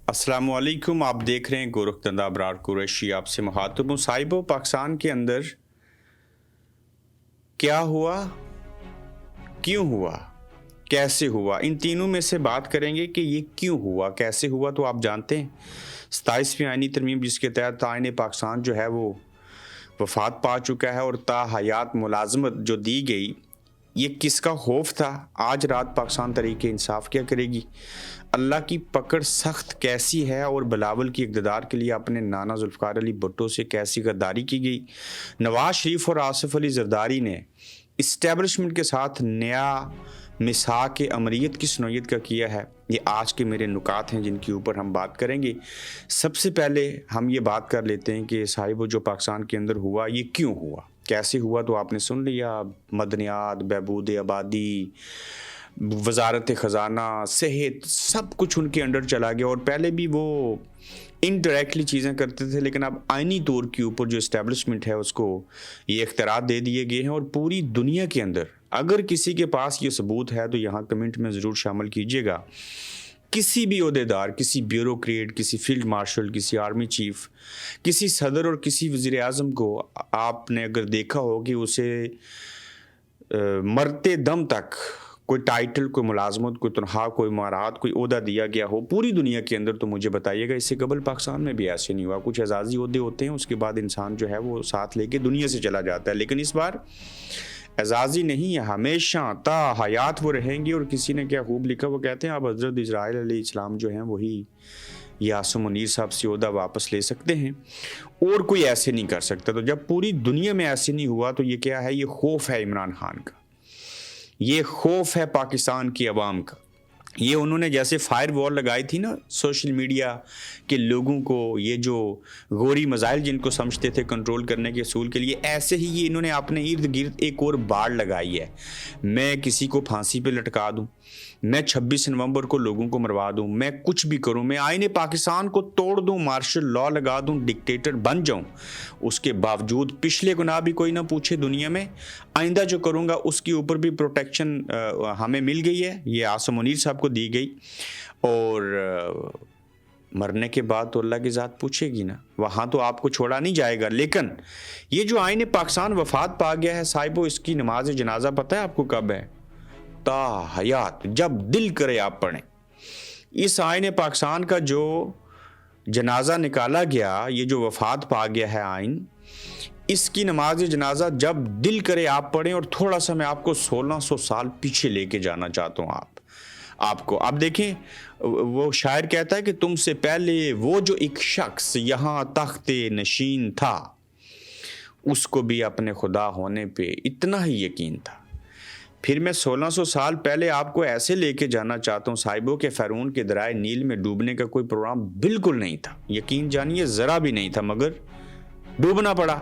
अस्सलाम वालेकुम। आप देख रहे हैं गोरखधंधा अबरार कुरैशी आपसे मुखातिब हूँ। साहिबो, पाकिस्तान के अंदर क्या हुआ, क्यों हुआ, कैसे हुआ, इन तीनों में से बात करेंगे कि ये क्यों हुआ, कैसे हुआ। तो आप जानते हैं 27वीं आईनी तरमीम जिसके तहत आईन पाकिस्तान जो है वो वफात पा चुका है और ता हयात मुलाजमत जो दी गई, ये किसका खौफ था। आज रात पाकिस्तान तहरीक इंसाफ क्या करेगी, अल्लाह की पकड़ सख्त कैसी है और बिलावल की इक़्तिदार के लिए अपने नाना जुल्फ़िकार अली भुट्टो से कैसी गद्दारी की गई। नवाज शरीफ और आसिफ अली जरदारी ने इस्टेब्लिशमेंट के साथ नया मिसाक अमरीत किस नौयत का किया है, ये आज के मेरे नुकात हैं जिनके ऊपर हम बात करेंगे। सबसे पहले हम ये बात कर लेते हैं कि साहिब जो पाकिस्तान के अंदर हुआ ये क्यों हुआ, कैसे हुआ। तो आपने सुन लिया, मदनियात, बहबूद आबादी, वजारत ख़जाना, सेहत, सब कुछ उनके अंडर चला गया। और पहले भी वो इनडायरेक्टली चीज़ें करते थे, लेकिन अब आइनी तौर के ऊपर जो इस्टेब्लिशमेंट है उसको ये इख्तियारात दे दिए गए हैं। और पूरी दुनिया के अंदर अगर किसी के पास ये सबूत है तो यहाँ कमेंट में ज़रूर शामिल कीजिएगा। किसी भी ओहदेदार, किसी ब्यूरोक्रेट, किसी फील्ड मार्शल, किसी आर्मी चीफ, किसी सदर और किसी वज़ीर आज़म को आपने अगर देखा हो कि उसे मरते दम तक कोई टाइटल, कोई मुलाजमत, कोई तनख्वाह, कोई मारात, कोई ओहदा दिया गया हो पूरी दुनिया के अंदर, तो मुझे बताइएगा। इससे कबल पाकिस्तान में भी ऐसे नहीं हुआ। कुछ एजाज़ी ओहदे होते हैं, उसके बाद इंसान जो है वो साथ लेके दुनिया से चला जाता है, लेकिन इस बार एजाज़ी नहीं है, हमेशा ता हयात वो रहेंगी। और किसी ने क्या खूब लिखा, वो कहते हैं आप हज़रत इस्राईल अलैहिस्सलाम जो हैं वही ये आसम मुनीर साहब से ओहदा वापस ले सकते हैं और कोई ऐसे नहीं कर सकता। तो जब पूरी दुनिया में ऐसे नहीं हुआ तो ये क्या है, ये खौफ है इमरान खान का, ये खौफ है पाकिस्तान की आवाम का। ये उन्होंने जैसे फायर वॉल लगाई थी ना सोशल मीडिया के लोगों को, ये जो गौरी मज़ाइल जिनको समझते थे कंट्रोल करने के असूल के लिए, ऐसे ही ये इन्होंने अपने इर्द गिर्द एक और बाड़ लगाई है। मैं किसी को फांसी पे लटका दूं, मैं 26 नवंबर को लोगों को मरवा दूं, मैं कुछ भी करूं, मैं आईने पाकिस्तान को तोड़ दूं, मार्शल लॉ लगा दूं, डिक्टेटर बन जाऊं, उसके बावजूद पिछले गुनाह भी कोई ना पूछे दुनिया में, आइंदा जो करूंगा उसके ऊपर भी प्रोटेक्शन हमें मिल गई है, ये आसम मुनीर साहब को दी गई। और मरने के बाद तो अल्लाह की ज़ात पूछेगी ना, वहाँ तो आपको छोड़ा नहीं जाएगा। लेकिन ये जो आईने पाकिस्तान वफात पा गया है साहिबो, इसकी नमाज जनाजा पता है आपको कब है? ता हयात, जब दिल करे आप पढ़ें। इस आईने पाकिस्तान का जो जनाजा निकाला गया, ये जो वफात पा गया है आइन, इसकी नमाज जनाजा जब दिल करे आप पढ़ें। और थोड़ा सा मैं आपको 1600 साल पीछे लेके जाना चाहता हूँ आपको। आप देखें, वो शायर कहता है कि तुमसे पहले वो जो एक शख्स यहाँ तख्ते नशीन था, उसको भी अपने खुदा होने पे इतना ही यकीन था। फिर मैं 1600 साल पहले आपको ऐसे लेके जाना चाहता हूँ साहिबों के फ़िरौन के दरियाए नील में डूबने का कोई प्रोग्राम बिल्कुल नहीं था, यकीन जानिए ज़रा भी नहीं था, मगर डूबना पड़ा।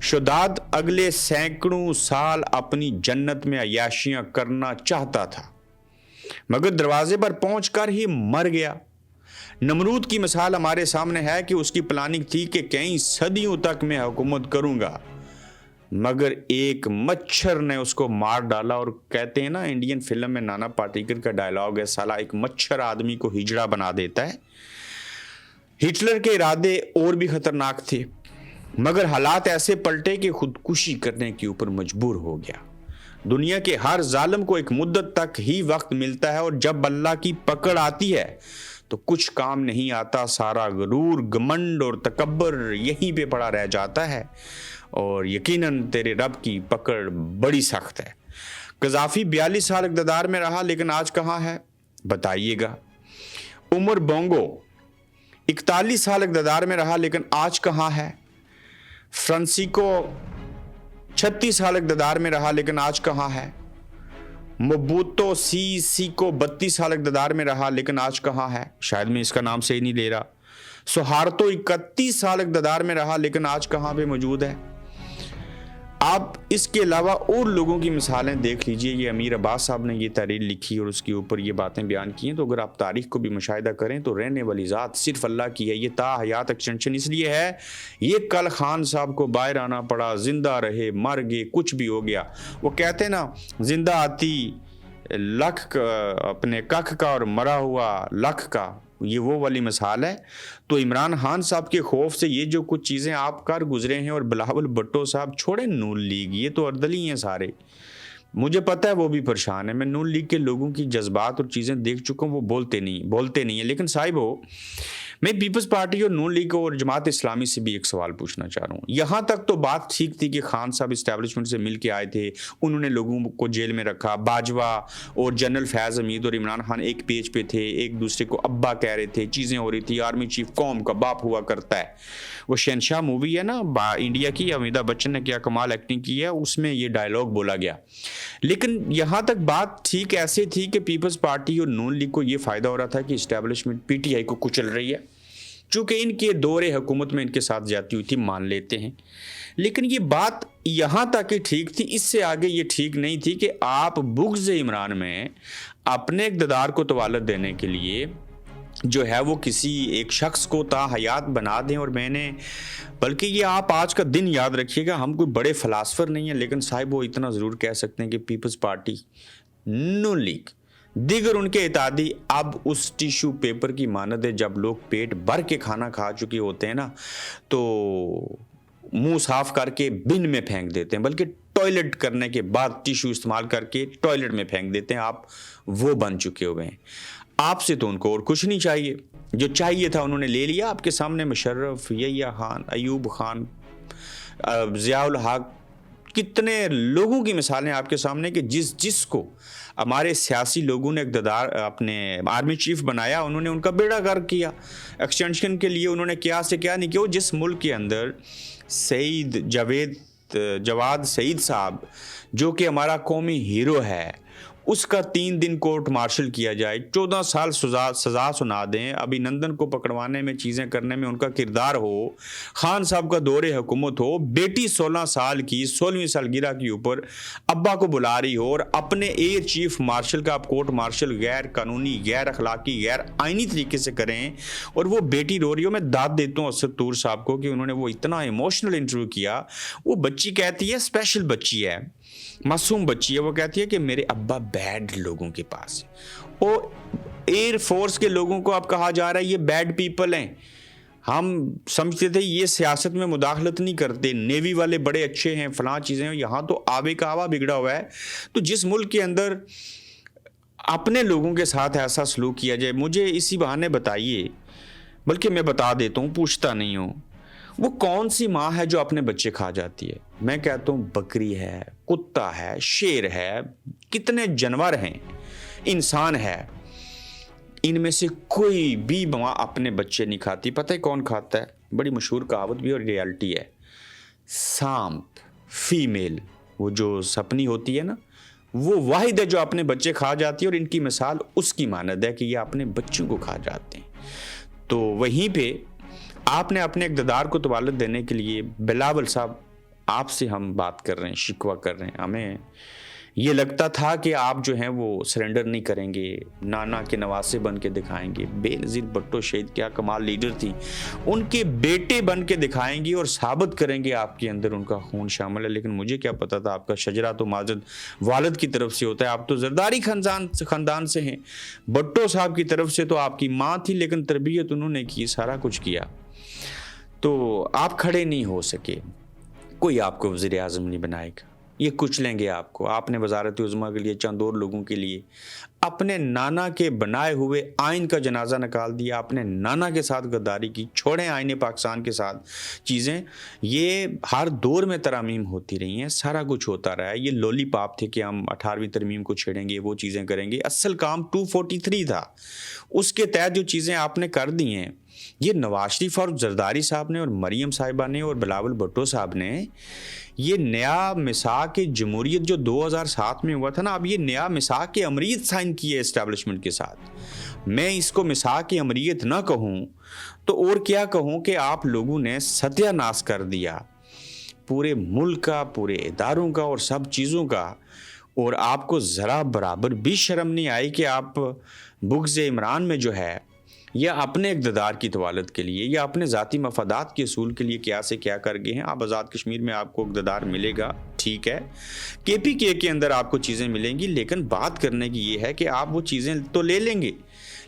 शुदाद अगले सैकड़ों साल अपनी जन्नत में अयाशियां करना चाहता था, मगर दरवाजे पर पहुंचकर ही मर गया। नमरूद की मिसाल हमारे सामने है कि उसकी प्लानिंग थी कि कई सदियों तक मैं हुकूमत करूंगा, मगर एक मच्छर ने उसको मार डाला। और कहते हैं ना, इंडियन फिल्म में नाना पाटेकर का डायलॉग है, साला एक मच्छर आदमी को हिजड़ा बना देता है। हिटलर के इरादे और भी खतरनाक थे, मगर हालात ऐसे पलटे कि खुदकुशी करने के ऊपर मजबूर हो गया। दुनिया के हर जालिम को एक मुद्दत तक ही वक्त मिलता है, और जब अल्लाह की पकड़ आती है तो कुछ काम नहीं आता। सारा गरूर, घमंड और तकब्बर यहीं पे पड़ा रह जाता है। और यकीनन तेरे रब की पकड़ बड़ी सख्त है। कज़ाफ़ी 42 साल इक़्तिदार में रहा, लेकिन आज कहाँ है बताइएगा। उमर बोंगो 41 साल इक़्तिदार में रहा, लेकिन आज कहाँ है। फ्रांसिस्को 36 साल इक़्तिदार में रहा, लेकिन आज कहाँ है। मोबूतो सीको 32 साल इक़्तिदार में रहा, लेकिन आज कहाँ है। शायद मैं इसका नाम सही नहीं ले रहा। सुहार्तो 31 साल इक़्तिदार में रहा, लेकिन आज कहाँ पे मौजूद है। आप इसके अलावा और लोगों की मिसालें देख लीजिए। ये अमीर अब्बास साहब ने ये तहरीर लिखी और उसके ऊपर ये बातें बयान की हैं। तो अगर आप तारीख को भी मुशाहिदा करें तो रहने वाली ज़ात सिर्फ अल्लाह की है। ये ता हयात एक्सटेंशन इसलिए है, ये कल खान साहब को बाहर आना पड़ा, जिंदा रहे, मर गए, कुछ भी हो गया। वो कहते हैं ना, जिंदा आती लख अपने कख का और मरा हुआ लख का, ये वो वाली मिसाल है। तो इमरान खान साहब के खौफ से ये जो कुछ चीज़ें आप कर गुजरे हैं, और बिलावल भुट्टो साहब छोड़े नून लीग, ये तो अर्दली हैं सारे, मुझे पता है वो भी परेशान है। मैं नून लीग के लोगों की जज्बात और चीज़ें देख चुका हूँ, वो बोलते नहीं है। लेकिन साहिब हो, मैं पीपल्स पार्टी और नून लीग और जमात इस्लामी से भी एक सवाल पूछना चाह रहा हूँ। यहाँ तक तो बात ठीक थी कि खान साहब इस्टेब्लिशमेंट से मिल के आए थे, उन्होंने लोगों को जेल में रखा, बाजवा और जनरल फैज़ हमीद और इमरान खान एक पेज पे थे, एक दूसरे को अब्बा कह रहे थे, चीज़ें हो रही थी, आर्मी चीफ कौम का बाप हुआ करता है। वो शहनशाह मूवी है ना इंडिया की, अमिताभ बच्चन ने क्या कमाल एक्टिंग की है, उसमें ये डायलॉग बोला गया। लेकिन यहाँ तक बात ठीक ऐसे थी कि पीपल्स पार्टी और नून लीग को ये फ़ायदा हो रहा था कि इस्टेब्लिशमेंट पीटीआई को कुचल रही है, चूँकि इनके दौरे हुकूमत में इनके साथ जाती हुई थी, मान लेते हैं। लेकिन ये बात यहाँ तक ही ठीक थी, इससे आगे ये ठीक नहीं थी कि आप बुग़्ज़ इमरान में अपने इक़्तिदार को तवालत देने के लिए जो है वो किसी एक शख्स को ताहयात बना दें। और मैंने बल्कि ये आप आज का दिन याद रखिएगा, हम कोई बड़े फ़िलासफ़र नहीं हैं, लेकिन साहिब वो इतना ज़रूर कह सकते हैं कि पीपल्स पार्टी, नून लीग, दीगर उनके इत्यादि अब उस टिश्यू पेपर की मानद है। जब लोग पेट भर के खाना खा चुके होते हैं ना, तो मुंह साफ करके बिन में फेंक देते हैं, बल्कि टॉयलेट करने के बाद टिश्यू इस्तेमाल करके टॉयलेट में फेंक देते हैं। आप वो बन चुके हुए हैं। आपसे तो उनको और कुछ नहीं चाहिए, जो चाहिए था उन्होंने ले लिया आपके सामने। मुशर्रफ, यहिया खान, अयूब खान, ज़ियाउल हक, कितने लोगों की मिसालें आपके सामने कि जिसको हमारे सियासी लोगों ने इक़्तिदार अपने आर्मी चीफ बनाया, उन्होंने उनका बेड़ा गर्क किया। एक्सटेंशन के लिए उन्होंने क्या से क्या नहीं किया। जिस मुल्क के अंदर जवाद सईद साहब, जो कि हमारा कौमी हीरो है, उसका 3 दिन कोर्ट मार्शल किया जाए, 14 साल सज़ा सुना दें, अभिनंदन को पकड़वाने में, चीज़ें करने में उनका किरदार हो, खान साहब का दौरे हुकूमत हो, बेटी 16 साल की 16वीं सालगिरह के ऊपर अब्बा को बुला रही हो, और अपने एयर चीफ मार्शल का आप कोर्ट मार्शल गैर कानूनी, गैर अखलाकी, गैर आइनी तरीके से करें, और वो बेटी रो रही हो। मैं दाद देता हूँ असद तूर साहब को कि उन्होंने वो इतना इमोशनल इंटरव्यू किया। वो बच्ची कहती है, स्पेशल बच्ची है, मासूम बच्ची है, वो कहती है कि मेरे अब्बा बैड लोगों के पास है। और एयर फोर्स के लोगों को अब कहा जा रहा है ये बैड पीपल हैं। हम समझते थे ये सियासत में मुदाखलत नहीं करते, नेवी वाले बड़े अच्छे हैं, फलां चीज़ें हैं। यहाँ तो आबे का आवा बिगड़ा हुआ है। तो जिस मुल्क के अंदर अपने लोगों के साथ ऐसा सलूक किया जाए, मुझे इसी बहाने बताइए, बल्कि मैं बता देता हूँ, पूछता नहीं हूँ, वो कौन सी माँ है जो अपने बच्चे खा जाती है? मैं कहता हूँ बकरी है, कुत्ता है, शेर है, कितने जानवर हैं, इंसान है, इनमें से कोई भी माँ अपने बच्चे नहीं खाती। पता है कौन खाता है? बड़ी मशहूर कहावत भी और रियलिटी है। सांप फीमेल, वो जो सपनी होती है ना, वो वाहिद है जो अपने बच्चे खा जाती है, और इनकी मिसाल उसकी मानद है कि ये अपने बच्चों को खा जाते हैं। तो वहीं पे आपने अपने इक़्तिदार को तवालत देने के लिए, बिलावल साहब आपसे हम बात कर रहे हैं, शिकवा कर रहे हैं, हमें ये लगता था कि आप जो हैं वो सरेंडर नहीं करेंगे, नाना के नवासे बन के दिखाएंगे। बेनज़ीर भुट्टो शहीद क्या कमाल लीडर थी, उनके बेटे बन के दिखाएंगी और साबित करेंगे आपके अंदर उनका खून शामिल है। लेकिन मुझे क्या पता था आपका शजरा तो माजद वालिद की तरफ से होता है, आप तो जरदारी ख़ानदान से हैं। भुट्टो साहब की तरफ से तो आपकी माँ थी, लेकिन तरबियत उन्होंने की, सारा कुछ किया, तो आप खड़े नहीं हो सके। कोई आपको वज़ीर आज़म नहीं बनाएगा, ये कुचलेंगे आपको। आपने वज़ारत उज़्मा के लिए, चंद और लोगों के लिए अपने नाना के बनाए हुए आइन का जनाजा निकाल दिया, अपने नाना के साथ गद्दारी की। छोड़ें आइन पाकिस्तान के साथ चीज़ें, ये हर दौर में तरमीम होती रही हैं, सारा कुछ होता रहा है। ये लॉलीपॉप थे कि हम 18वीं तरमीम को छेड़ेंगे, वो चीज़ें करेंगे। असल काम 243 था, उसके तहत जो चीज़ें आपने कर दी हैं, ये नवाज शरीफ और जरदारी साहब ने और मरीम साहिबा ने और बिलावल भुट्टो साहब ने ये नया मिसाक जमहूरियत जो 2007 में हुआ था ना, अब ये नया मिसाक अमरीत साइन की है इस्टेब्लिशमेंट के साथ। मैं इसको मिसाक अमरीत ना कहूँ तो और क्या कहूँ कि आप लोगों ने सत्यानाश कर दिया पूरे मुल्क का, पूरे इदारों का और सब चीज़ों का। और आपको ज़रा बराबर भी शर्म नहीं आई कि आप बुग़्ज़ इमरान में जो है یا اپنے اقتدار کی طوالت کے لیے یا اپنے ذاتی مفادات کے اصول کے لیے کیا سے کیا کر گئے ہیں. آپ آزاد کشمیر میں آپ کو اقتدار ملے گا، ٹھیک ہے، KPK کے اندر آپ کو چیزیں ملیں گی، لیکن بات کرنے کی یہ ہے کہ آپ وہ چیزیں تو لے لیں گے،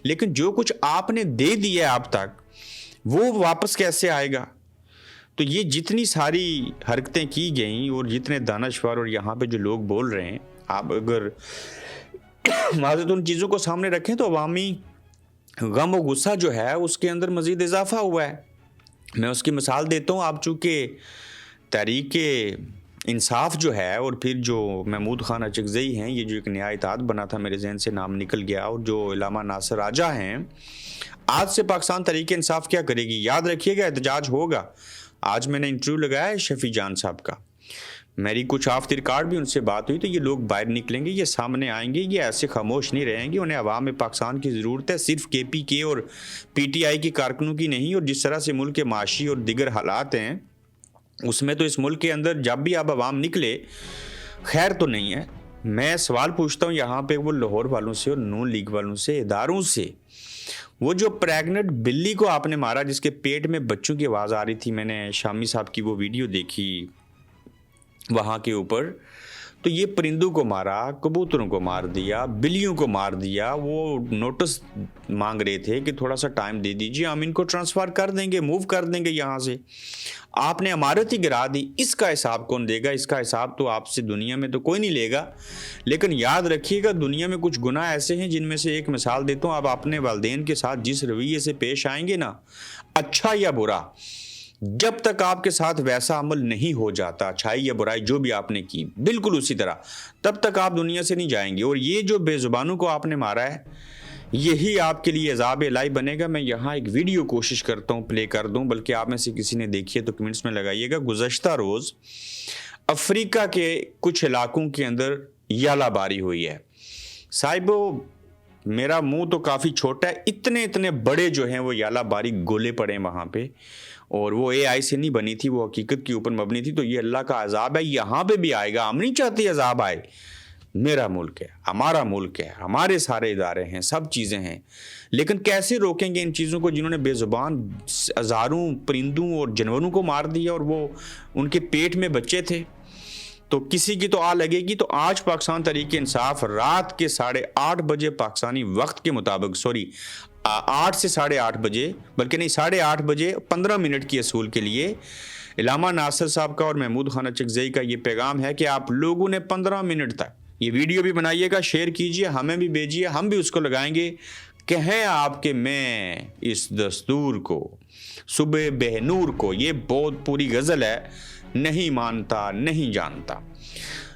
لیکن جو کچھ آپ نے دے دیا ہے اب تک وہ واپس کیسے آئے گا؟ تو یہ جتنی ساری حرکتیں کی گئیں اور جتنے دانشور اور یہاں پہ جو لوگ بول رہے ہیں، آپ اگر واضح ان چیزوں کو سامنے رکھیں تو عوامی غم و غصہ جو ہے اس کے اندر مزید اضافہ ہوا ہے. میں اس کی مثال دیتا ہوں. آپ چونکہ تحریک انصاف جو ہے اور پھر جو محمود خان اچکزئی ہیں، یہ جو ایک نیا اتحاد بنا تھا، میرے ذہن سے نام نکل گیا، اور جو علامہ ناصر راجہ ہیں، آج سے پاکستان تحریک انصاف کیا کرے گی؟ یاد رکھیے گا احتجاج ہوگا. آج میں نے انٹرویو لگایا ہے شفیع جان صاحب کا، میری کچھ آف دی ریکارڈ بھی ان سے بات ہوئی، تو یہ لوگ باہر نکلیں گے، یہ سامنے آئیں گے، یہ ایسے خاموش نہیں رہیں گے. انہیں عوام پاکستان کی ضرورت ہے، صرف KPK اور PTI کی کارکنوں کی نہیں. اور جس طرح سے ملک کے معاشی اور دیگر حالات ہیں اس میں تو اس ملک کے اندر جب بھی اب عوام نکلے خیر تو نہیں ہے. میں سوال پوچھتا ہوں یہاں پہ وہ لاہور والوں سے اور نون لیگ والوں سے، اداروں سے، وہ جو پریگننٹ بلی کو آپ نے مارا جس کے پیٹ میں بچوں کی آواز آ رہی تھی، میں نے شامی صاحب کی وہ ویڈیو دیکھی وہاں کے اوپر، تو یہ پرندوں کو مارا، کبوتروں کو مار دیا، بلیوں کو مار دیا. وہ نوٹس مانگ رہے تھے کہ تھوڑا سا ٹائم دے دیجیے، ہم ان کو ٹرانسفر کر دیں گے، موو کر دیں گے یہاں سے. آپ نے عمارت ہی گرا دی. اس کا حساب کون دے گا؟ اس کا حساب تو آپ سے دنیا میں تو کوئی نہیں لے گا. لیکن یاد رکھیے گا دنیا میں کچھ گناہ ایسے ہیں جن میں سے ایک مثال دیتا ہوں. آپ اپنے والدین کے ساتھ جس رویے سے پیش آئیں گے نا، اچھا یا برا، جب تک آپ کے ساتھ ویسا عمل نہیں ہو جاتا، اچھائی یا برائی جو بھی آپ نے کی بالکل اسی طرح، تب تک آپ دنیا سے نہیں جائیں گے. اور یہ جو بے زبانوں کو آپ نے مارا ہے، یہی آپ کے لیے عذاب الہی بنے گا. میں یہاں ایک ویڈیو کوشش کرتا ہوں پلے کر دوں، بلکہ آپ میں سے کسی نے دیکھی ہے تو کمنٹس میں لگائیے گا. گزشتہ روز افریقہ کے کچھ علاقوں کے اندر یالہ باری ہوئی ہے. صاحبو، میرا منہ تو کافی چھوٹا ہے، اتنے بڑے جو ہیں وہ یالہ باری گولے پڑے ہیں وہاں پہ، اور وہ AI سے نہیں بنی تھی، وہ حقیقت کے اوپر مبنی تھی. تو یہ اللہ کا عذاب ہے، یہاں پہ بھی آئے گا. ہم نہیں چاہتے عذاب آئے. میرا ملک ہے، ہمارا ملک ہے، ہمارے سارے ادارے ہیں، سب چیزیں ہیں، لیکن کیسے روکیں گے ان چیزوں کو جنہوں نے بے زبان ہزاروں پرندوں اور جانوروں کو مار دیا اور وہ ان کے پیٹ میں بچے تھے؟ تو کسی کی تو لگے گی. تو آج پاکستان تحریک انصاف رات کے 8:30 بجے پاکستانی وقت کے مطابق 8 سے 8:30 بجے، بلکہ نہیں 8:30 بجے 15 منٹ کی اصول کے لیے علامہ ناصر صاحب کا اور محمود خان اچکزئی کا یہ پیغام ہے کہ آپ لوگوں نے 15 منٹ تک یہ ویڈیو بھی بنائیے گا، شیئر کیجئے، ہمیں بھی بھیجیے، ہم بھی اس کو لگائیں گے. کہیں آپ کہ میں اس دستور کو، صبح بہنور کو، یہ بہت پوری غزل ہے، نہیں مانتا نہیں جانتا.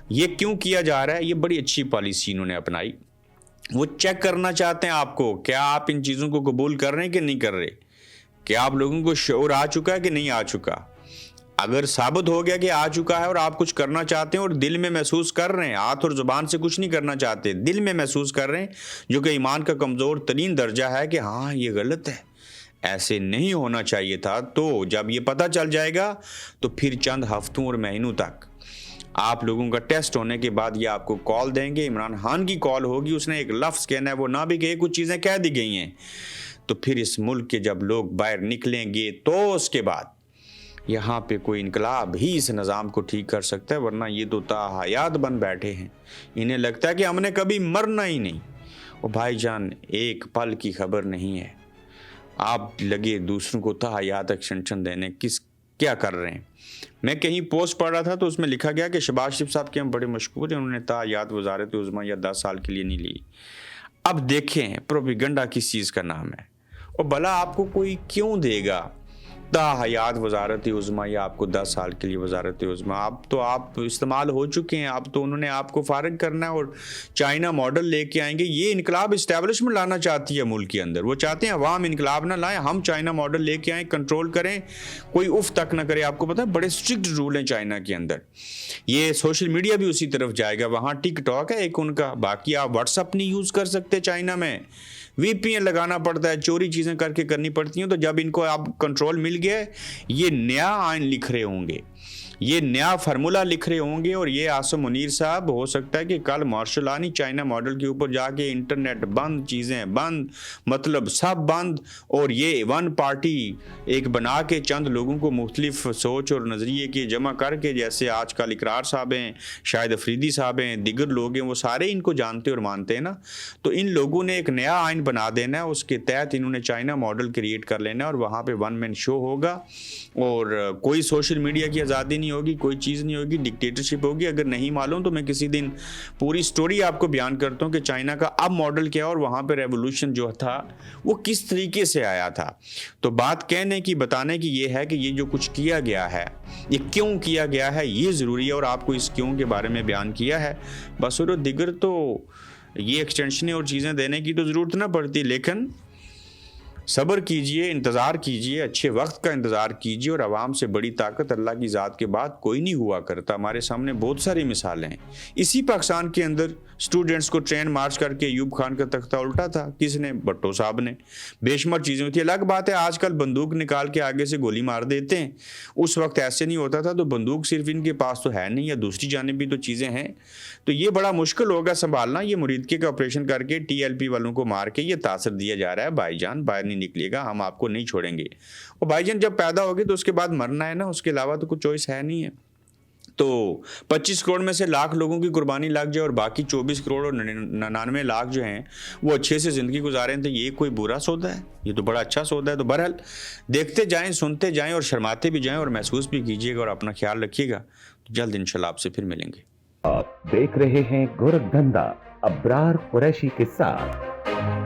یہ کیوں کیا جا رہا ہے؟ یہ بڑی اچھی پالیسی انہوں نے اپنائی. وہ چیک کرنا چاہتے ہیں آپ کو، کیا آپ ان چیزوں کو قبول کر رہے ہیں کہ نہیں کر رہے، کیا آپ لوگوں کو شعور آ چکا ہے کہ نہیں آ چکا. اگر ثابت ہو گیا کہ آ چکا ہے اور آپ کچھ کرنا چاہتے ہیں اور دل میں محسوس کر رہے ہیں، ہاتھ اور زبان سے کچھ نہیں کرنا چاہتے، دل میں محسوس کر رہے ہیں، جو کہ ایمان کا کمزور ترین درجہ ہے کہ ہاں یہ غلط ہے، ایسے نہیں ہونا چاہیے تھا، تو جب یہ پتہ چل جائے گا تو پھر چند ہفتوں اور مہینوں تک آپ لوگوں کا ٹیسٹ ہونے کے بعد یہ آپ کو کال دیں گے. عمران خان کی کال ہوگی، اس نے ایک لفظ کہنا ہے، وہ نہ بھی کہے، کچھ چیزیں کہہ دی گئی ہیں. تو پھر اس ملک کے جب لوگ باہر نکلیں گے تو اس کے بعد یہاں پہ کوئی انقلاب ہی اس نظام کو ٹھیک کر سکتا ہے، ورنہ یہ تو تاحیات بن بیٹھے ہیں. انہیں لگتا ہے کہ ہم نے کبھی مرنا ہی نہیں. اور بھائی جان، ایک پل کی خبر نہیں ہے، آپ لگے دوسروں کو تاحیات ایکسٹینشن دینے. کیا کر رہے ہیں؟ میں کہیں پوسٹ پڑھ رہا تھا تو اس میں لکھا گیا کہ شہباز شریف صاحب کے ہم بڑے مشکور ہیں، انہوں نے تاحیات وزارت عظمیٰ یا 10 سال کے لیے نہیں لی. اب دیکھیں پروپیگنڈا کس چیز کا نام ہے، اور بھلا آپ کو کوئی کیوں دے گا تاحیات وزارت عظمیٰ یا آپ کو 10 سال کے لیے وزارت عظمیٰ؟ آپ استعمال ہو چکے ہیں، اب تو انہوں نے آپ کو فارغ کرنا ہے اور چائنا ماڈل لے کے آئیں گے. یہ انقلاب اسٹیبلشمنٹ لانا چاہتی ہے ملک کے اندر. وہ چاہتے ہیں عوام انقلاب نہ لائیں، ہم چائنا ماڈل لے کے آئیں، کنٹرول کریں، کوئی اف تک نہ کرے. آپ کو پتہ ہے بڑے اسٹرکٹ رول ہیں چائنا کے اندر. یہ سوشل میڈیا بھی اسی طرف جائے گا. وہاں ٹک ٹاک ہے ایک ان کا، باقی آپ واٹس اپ نہیں یوز کر سکتے چائنا میں. VPN لگانا پڑتا ہے، چوری چیزیں کر کے کرنی پڑتی ہیں. تو جب ان کو اب کنٹرول مل گیا ہے، یہ نیا آئین لکھ رہے ہوں گے. یہ نیا فارمولہ لکھ رہے ہوں گے، اور یہ عاصم منیر صاحب ہو سکتا ہے کہ کل مارشل لا نہیں چائنا ماڈل کے اوپر جا کے انٹرنیٹ بند، چیزیں بند، مطلب سب بند، اور یہ ون پارٹی ایک بنا کے چند لوگوں کو مختلف سوچ اور نظریے کے جمع کر کے، جیسے آج کل اقرار صاحب ہیں، شاہد افریدی صاحب ہیں، دیگر لوگ ہیں، وہ سارے ان کو جانتے اور مانتے ہیں نا. تو ان لوگوں نے ایک نیا آئین بنا دینا ہے، اس کے تحت انہوں نے چائنا ماڈل کریٹ کر لینا ہے، اور وہاں پہ ون مین شو ہوگا، اور کوئی سوشل میڈیا کی آزادی نہیں ہوگی، کوئی چیز نہیں ہوگی، ڈکٹیٹرشپ ہوگی. اگر نہیں معلوم تو میں کسی دن پوری سٹوری آپ کو بیان کرتا ہوں کہ چائنا کا اب ماڈل کیا اور وہاں پہ ریولوشن جو تھا وہ کس طریقے سے آیا تھا. تو بات کہنے کی، بتانے کی یہ ہے کہ یہ جو کچھ کیا گیا ہے، یہ کیوں کیا گیا ہے، یہ ضروری ہے، اور آپ کو اس کیوں کے بارے میں بیان کیا ہے. بس اور دیگر تو یہ ایکسٹینشنیں اور چیزیں دینے کی تو ضرورت نہ پڑتی، لیکن صبر کیجئے، انتظار کیجئے، اچھے وقت کا انتظار کیجئے، اور عوام سے بڑی طاقت اللہ کی ذات کے بعد کوئی نہیں ہوا کرتا. ہمارے سامنے بہت ساری مثالیں ہیں. اسی پاکستان کے اندر سٹوڈنٹس کو ٹرین مارچ کر کے ایوب خان کا تختہ الٹا تھا. کس نے؟ بھٹو صاحب نے. بے شمار چیزیں ہوتی ہیں. الگ بات ہے آج کل بندوق نکال کے آگے سے گولی مار دیتے ہیں، اس وقت ایسے نہیں ہوتا تھا. تو بندوق صرف ان کے پاس تو ہے نہیں، یا دوسری جانب بھی تو چیزیں ہیں. تو یہ بڑا مشکل ہوگا سنبھالنا. یہ مریدکے کا آپریشن کر کے ٹی ایل پی والوں کو مار کے یہ تاثر دیا جا رہا ہے، بھائی جان باہر نہیں نکلے گا، ہم آپ کو نہیں چھوڑیں گے. اور بھائی جان جب پیدا ہوگی تو اس کے بعد مرنا ہے نا، اس کے علاوہ تو کچھ چوائس ہے نہیں ہے. تو 25 کروڑ میں سے لاکھ لوگوں کی قربانی لگ جائے اور باقی 24 کروڑ اور 99 لاکھ جو ہیں وہ اچھے سے زندگی گزاریں، تو یہ کوئی برا سودا ہے؟ یہ تو بڑا اچھا سودا ہے. تو بہرحال دیکھتے جائیں، سنتے جائیں، اور شرماتے بھی جائیں، اور محسوس بھی کیجیے گا، اور اپنا خیال رکھیے گا. جلد انشاءاللہ آپ سے پھر ملیں گے. آپ دیکھ رہے ہیں گورکھ دھندا ابرار قریشی کے ساتھ.